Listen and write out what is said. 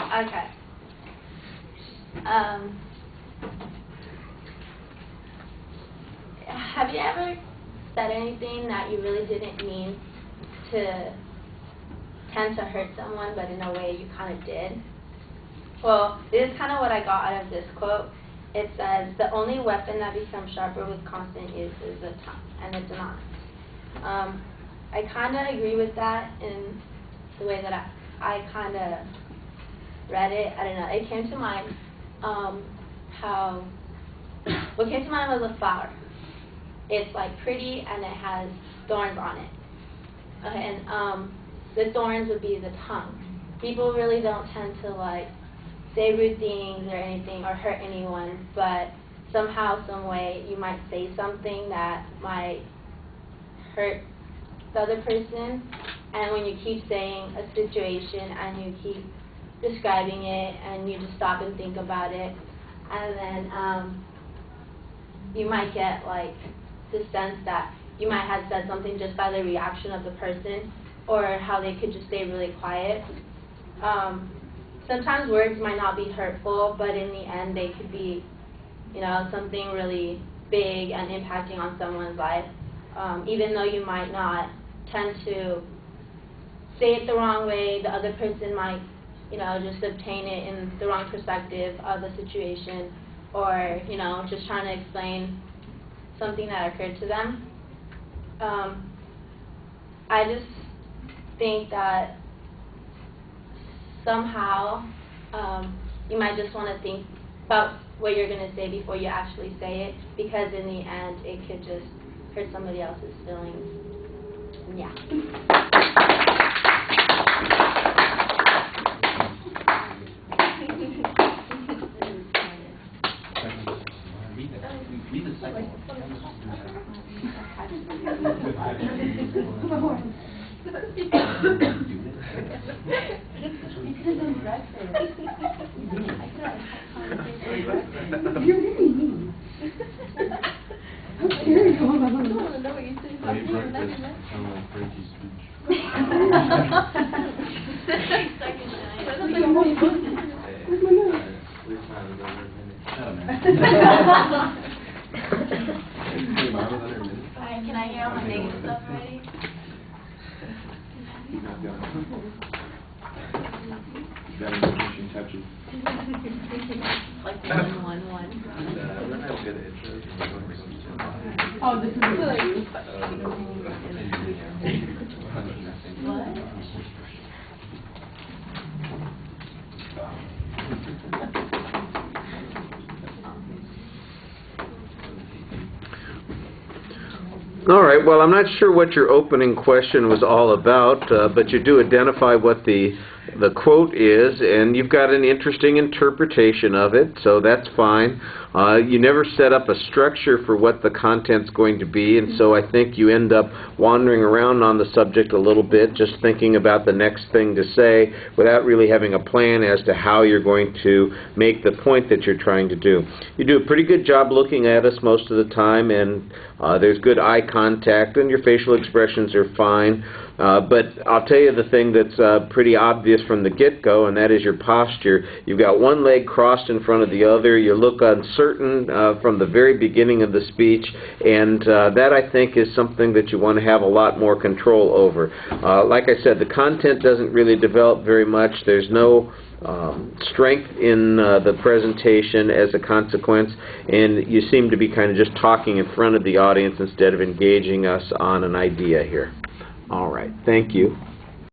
Okay. Have you ever said anything that you really didn't mean to tend to hurt someone, but in a way you kind of did? Well, this is kind of what I got out of this quote. It says, the only weapon that becomes sharper with constant use is the tongue, and it's honest. I kind of agree with that in the way that I kind of read it. I don't know. It came to mind what came to mind was a flower. It's like pretty and it has thorns on it. Okay, and the thorns would be the tongue. People really don't tend to like say rude things or anything or hurt anyone, but somehow, some way, you might say something that might hurt the other person. And when you keep saying a situation and you keep describing it and you just stop and think about it, and then you might get like the sense that you might have said something just by the reaction of the person or how they could just stay really quiet. Sometimes words might not be hurtful, but in the end they could be, you know, something really big and impacting on someone's life. Even though you might not tend to say it the wrong way, the other person might, you know, just obtain it in the wrong perspective of the situation, or, you know, just trying to explain something that occurred to them. I just think that somehow you might just want to think about what you're going to say before you actually say it, because in the end it could just hurt somebody else's feelings. Yeah. Read the second You're really mean. How scary. I don't want to know what you think about me. Sound like Frankie's speech. Alright, can I hear all my negative stuff already? Like 1, 1, 1. Oh, this is what? All right, well, I'm not sure what your opening question was all about, but you do identify what the quote is, and you've got an interesting interpretation of it, so that's fine. You never set up a structure for what the content's going to be, and so I think you end up wandering around on the subject a little bit, just thinking about the next thing to say without really having a plan as to how you're going to make the point that you're trying to do. You do a pretty good job looking at us most of the time, and there's good eye contact, and your facial expressions are fine. But I'll tell you the thing that's pretty obvious from the get-go, and that is your posture. You've got one leg crossed in front of the other. You look uncertain from the very beginning of the speech, and that, I think, is something that you want to have a lot more control over. Like I said, the content doesn't really develop very much. There's no strength in the presentation as a consequence, and you seem to be kind of just talking in front of the audience instead of engaging us on an idea here. All right, thank you.